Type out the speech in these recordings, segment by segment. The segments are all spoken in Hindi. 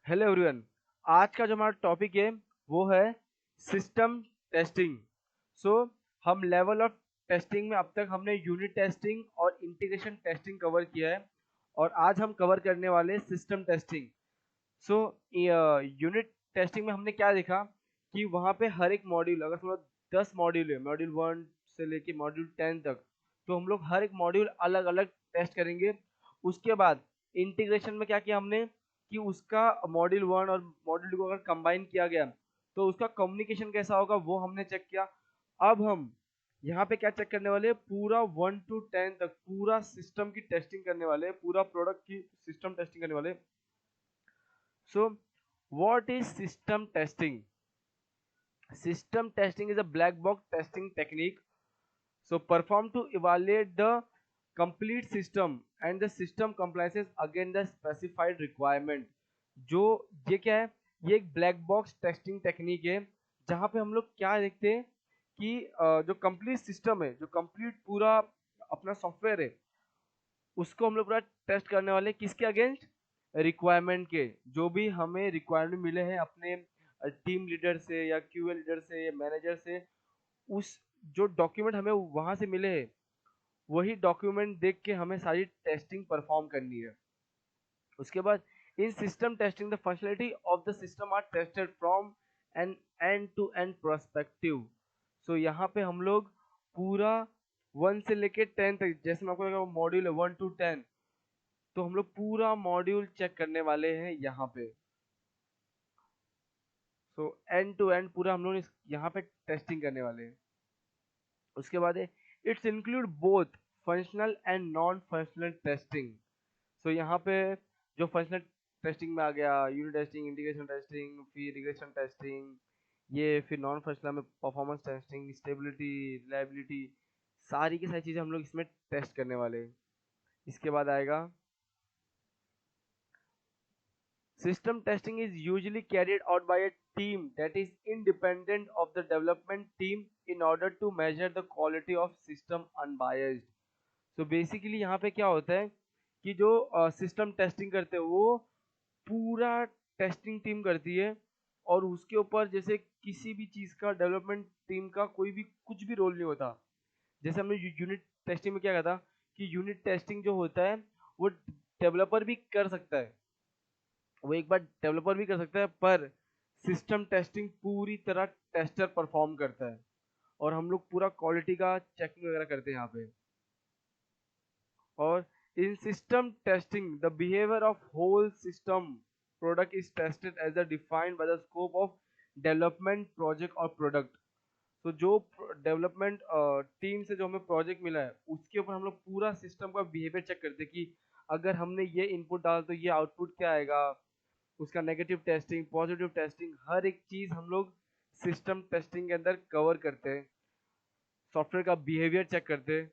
Hello everyone. आज का जो हमारा टॉपिक है वो है सिस्टम टेस्टिंग। सो हम लेवल ऑफ टेस्टिंग में अब तक हमने यूनिट टेस्टिंग और इंटीग्रेशन टेस्टिंग कवर किया है और आज हम कवर करने वाले हैं system testing. So unit testing में हमने क्या देखा कि वहाँ पे हर एक मॉड्यूल, अगर समझो 10 मॉड्यूल है, मॉड्यूल 1 से लेके मॉड्यूल 10 तक, तो हम लोग हर एक मॉड्यूल अलग अलग टेस्ट करेंगे। उसके बाद इंटीग्रेशन में क्या किया हमने कि उसका मॉड्यूल 1 और मॉड्यूल 2 को अगर कंबाइन किया गया तो उसका कम्युनिकेशन कैसा होगा वो हमने चेक किया। अब हम यहाँ पे क्या चेक करने वाले हैं, पूरा 1 to 10 तक पूरा सिस्टम की टेस्टिंग करने वाले हैं, पूरा प्रोडक्ट की सिस्टम टेस्टिंग करने वाले हैं। So, what is system testing? System testing is a black box testing technique. So, performed to evaluate the complete system and the system compliances against the specified requirement. जो ये क्या है, ये एक ब्लैक बॉक्स टेस्टिंग टेक्निक है जहाँ पे हम लोग क्या देखते हैं कि जो कंप्लीट सिस्टम है, जो कंप्लीट पूरा अपना सॉफ्टवेयर है, उसको हम लोग पूरा टेस्ट करने वाले हैं किसके अगेंस्ट, रिक्वायरमेंट के। जो भी हमें रिक्वायरमेंट मिले हैं अपने टीम लीडर से या क्यूए लीडर से या मैनेजर से, उस जो डॉक्यूमेंट हमें वहां से मिले हैं वही डॉक्यूमेंट देख के हमें सारी टेस्टिंग परफॉर्म करनी है। उसके बाद in system testing the functionality of the system are tested from an end to end perspective. So यहाँ पे हम लोग पूरा 1 से लेके 10 तक, जैसे मैं आपको लगा मॉड्यूल है 1 to 10, तो हम लोग पूरा मॉड्यूल चेक करने वाले हैं यहाँ पे। सो एंड टू एंड पूरा हम लोग यहाँ पे टेस्टिंग करने वाले हैं। उसके बाद है it's include both functional and non functional testing. So यहाँ पे जो फंक्शनल टेस्टिंग में आ गया, यूनिट टेस्टिंग, इंटीग्रेशन टेस्टिंग, फिर रिग्रेशन टेस्टिंग, ये फिर नॉन फंक्शनल में परफॉर्मेंस टेस्टिंग, स्टेबिलिटी, रिलायबिलिटी, सारी की सारी चीज़ें हम लोग इसमें टेस्ट करने वाले हैं। इसके बाद आएगा system testing is usually carried out by a team that is independent of the development team in order to measure the quality of system unbiased. So basically यहाँ पे क्या होता है कि जो सिस्टम टेस्टिंग करते हैं वो पूरा टेस्टिंग टीम करती है और उसके ऊपर जैसे किसी भी चीज़ का डेवलपमेंट टीम का कोई भी कुछ भी रोल नहीं होता। जैसे हमने यूनिट टेस्टिंग में क्या कहा था कि यूनिट टेस्टिंग जो होता है वो डेवलपर भी कर सकता है, वो एक बार डेवलपर भी कर सकता है, पर सिस्टम टेस्टिंग पूरी तरह टेस्टर परफॉर्म करता है और हम लोग पूरा क्वालिटी का चेकिंग वगैरह करते हैं यहाँ पे। और in system testing the behaviour of whole system product is tested as a defined by the scope of development project और प्रोडक्ट। तो जो डेवलपमेंट टीम से जो हमें प्रोजेक्ट मिला है उसके ऊपर हम लोग पूरा सिस्टम का बिहेवियर चेक करते हैं कि अगर हमने ये इनपुट डाला तो ये आउटपुट क्या आएगा, उसका नेगेटिव टेस्टिंग, पॉजिटिव टेस्टिंग, हर एक चीज हम लोग सिस्टम टेस्टिंग के अंदर कवर करते हैं, सॉफ्टवेयर का बिहेवियर चेक करते हैं।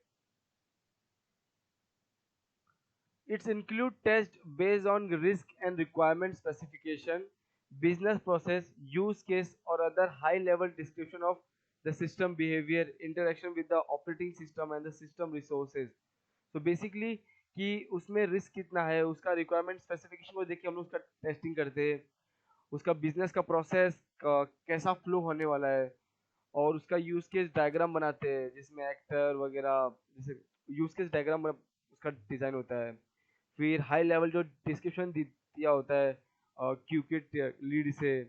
It's include test based on risk and requirement specification, business process, use case और other high level description of the system behaviour, interaction with the operating system and the system resources. तो बेसिकली कि उसमें रिस्क कितना है, उसका रिक्वायरमेंट स्पेसिफिकेशन को देख के हम लोग उसका टेस्टिंग करते हैं, उसका बिजनेस का प्रोसेस कैसा फ्लो होने वाला है और उसका यूज केस डायग्राम बनाते हैं जिसमें एक्टर वगैरह, जैसे यूज केस डायग्राम उसका डिजाइन होता है। फिर हाई लेवल जो डिस्क्रिप्शन दिया होता है क्यू के लीड से,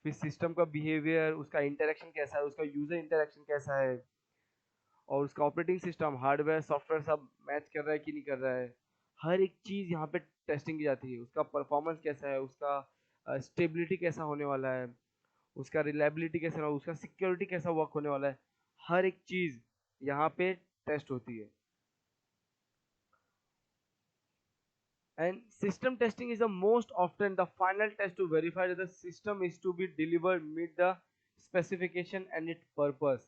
फिर सिस्टम का बिहेवियर, उसका इंटरेक्शन कैसा है, उसका यूजर इंटरेक्शन कैसा है और उसका ऑपरेटिंग सिस्टम, हार्डवेयर, सॉफ्टवेयर सब मैच कर रहा है कि नहीं कर रहा है। हर एक चीज़ यहाँ पे टेस्टिंग की जाती है। उसका परफॉर्मेंस कैसा है, उसका स्टेबिलिटी कैसा होने वाला है, उसका रिलायबिलिटी कैसा होगा, उसका सिक्योरिटी कैसा वर्क होने वाला है, हर एक चीज़ यहाँ पे टेस्ट होती है। And system testing is the most often the final test to verify that the system is to be delivered meet the specification and its purpose.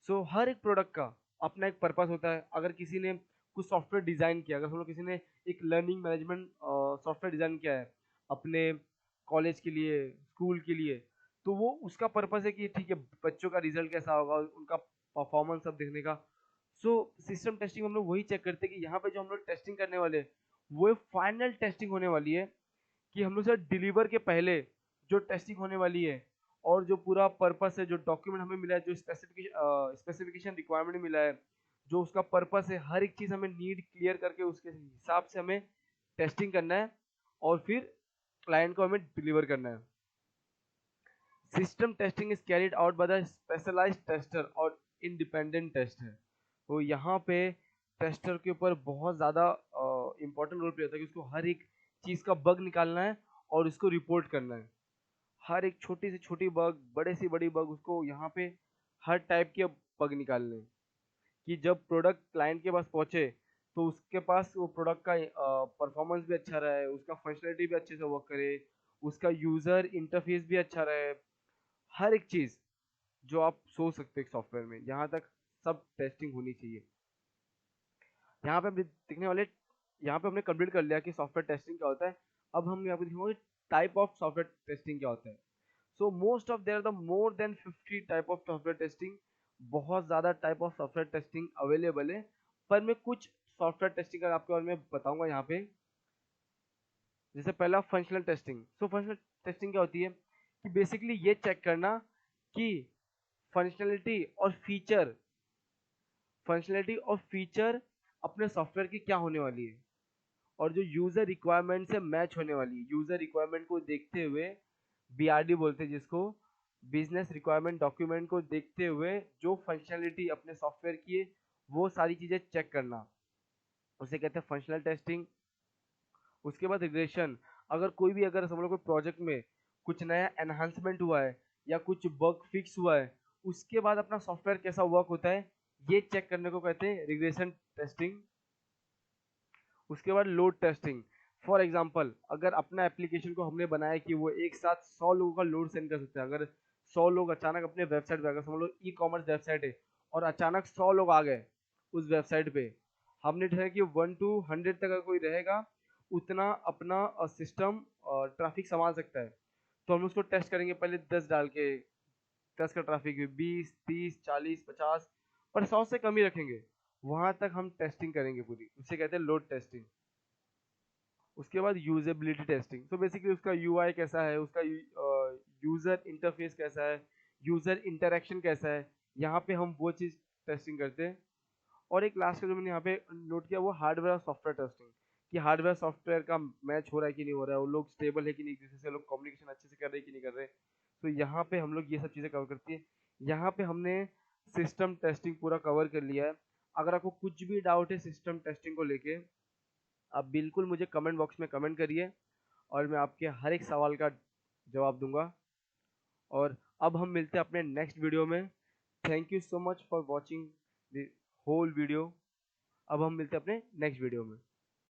So हर एक प्रोडक्ट का अपना एक पर्पस होता है। अगर किसी ने कुछ सॉफ्टवेयर डिजाइन किया, अगर हम किसी ने एक लर्निंग मैनेजमेंट सॉफ्टवेयर डिजाइन किया है अपने कॉलेज के लिए, स्कूल के लिए, तो वो उसका पर्पस है कि ठीक है बच्चों का रिजल्ट कैसा होगा, उनका परफॉर्मेंस सब देखने का। सो सिस्टम टेस्टिंग हम लोग वही चेक करते हैं कि यहाँ पे जो हम लोग टेस्टिंग करने वाले हैं वो फाइनल टेस्टिंग होने वाली है कि हम लोग सर डिलीवर के पहले जो टेस्टिंग होने वाली है और जो पूरा पर्पस है, जो डॉक्यूमेंट हमें मिला है, जो स्पेसिफिकेशन रिक्वायरमेंट मिला है, जो उसका पर्पस है, हर एक चीज़ हमें नीड क्लियर करके उसके हिसाब से हमें टेस्टिंग करना है और फिर क्लाइंट को हमें डिलीवर करना है। System testing is carried out by the specialised tester और इंडिपेंडेंट टेस्टर। तो यहाँ पे टेस्टर के ऊपर बहुत ज़्यादा इंपॉर्टेंट रोल प्ले होता है कि उसको हर एक चीज़ का बग निकालना है और उसको रिपोर्ट करना है। हर एक छोटी से छोटी बग, बड़े से बड़ी बग, उसको यहाँ पे हर टाइप के बग निकालने हैं कि जब प्रोडक्ट क्लाइंट के पास पहुँचे तो उसके पास वो प्रोडक्ट का परफॉर्मेंस भी अच्छा रहे, उसका फंक्शनलिटी भी अच्छे से वर्क करे, उसका यूज़र इंटरफेस भी अच्छा रहे। हर एक चीज़ जो आप सोच सकते हैं सॉफ्टवेयर में, यहाँ तक सब टेस्टिंग होनी चाहिए। यहाँ पे हम देखने वाले, यहाँ पे हमने कंप्लीट कर लिया कि सॉफ्टवेयर टेस्टिंग क्या होता है। अब हम यहाँ पे दिखाएंगे टाइप ऑफ सॉफ्टवेयर टेस्टिंग क्या होता है। So most of their the more than 50 type of software testing. बहुत ज़्यादा type of software testing available है, पर मैं कुछ सॉफ्टवेयर टेस्टिंग का आपके बारे में बताऊंगा यहाँ पे। जैसे पहला functional testing. So functional testing क्या होती है कि बेसिकली ये चेक करना कि फंक्शनलिटी और फीचर अपने सॉफ्टवेयर की क्या होने वाली है और जो यूजर रिक्वायरमेंट से मैच होने वाली है। यूजर रिक्वायरमेंट को देखते हुए, बीआरडी बोलते हैं जिसको, बिजनेस रिक्वायरमेंट डॉक्यूमेंट को देखते हुए जो फंक्शनलिटी अपने सॉफ्टवेयर की है वो सारी चीजें चेक करना, उसे कहते हैं फंक्शनल टेस्टिंग। उसके बाद रिग्रेशन। अगर समझ लो कोई प्रोजेक्ट में कुछ नया एनहांसमेंट हुआ है या कुछ बग फिक्स हुआ है, उसके बाद अपना सॉफ्टवेयर कैसा वर्क होता है ये चेक करने को कहते हैं रिग्रेशन टेस्टिंग। उसके बाद लोड टेस्टिंग। फॉर एग्जांपल, अगर अपना एप्लीकेशन को हमने बनाया कि वो एक साथ 100 लोगों का लोड सेंड कर सकते हैं। अगर 100 लोग अचानक अपने वेबसाइट पे, अगर समझ लो ई कॉमर्स वेबसाइट है और अचानक 100 लोग आ गए उस वेबसाइट पे, हमने ठहरा कि 1 to 100 तक अगर कोई रहेगा उतना अपना सिस्टम ट्रैफिक संभाल सकता है। तो हम उसको टेस्ट करेंगे पहले 10 डाल के, 10 का ट्रैफिक 20, 30, 40, 50, पर 100 से कम ही रखेंगे। वहां तक हम टेस्टिंग करेंगे पूरी, उसे कहते हैं लोड टेस्टिंग। उसके बाद यूजेबिलिटी टेस्टिंग। तो बेसिकली उसका यूआई कैसा है, उसका यूजर इंटरफेस कैसा है, यूजर इंटरेक्शन कैसा है, यहाँ पे हम वो चीज़ टेस्टिंग करते हैं। और एक लास्ट का जो मैंने यहाँ पे नोट किया वो हार्डवेयर और सॉफ्टवेयर टेस्टिंग, कि हार्डवेयर सॉफ्टवेयर का मैच हो रहा है कि नहीं हो रहा है, वो लोग स्टेबल है कि नहीं, एक दूसरे से लोग कम्युनिकेशन अच्छे से कर रहे हैं कि नहीं कर रहे। तो यहाँ पे हम लोग ये सब चीज़ें कवर करती है। यहाँ पे हमने सिस्टम टेस्टिंग पूरा कवर कर लिया है। अगर आपको कुछ भी डाउट है सिस्टम टेस्टिंग को लेके, आप बिल्कुल मुझे कमेंट बॉक्स में कमेंट करिए और मैं आपके हर एक सवाल का जवाब दूंगा। और अब हम मिलते हैं अपने नेक्स्ट वीडियो में। Thank you so much for watching the whole video. अब हम मिलते हैं अपने नेक्स्ट वीडियो में।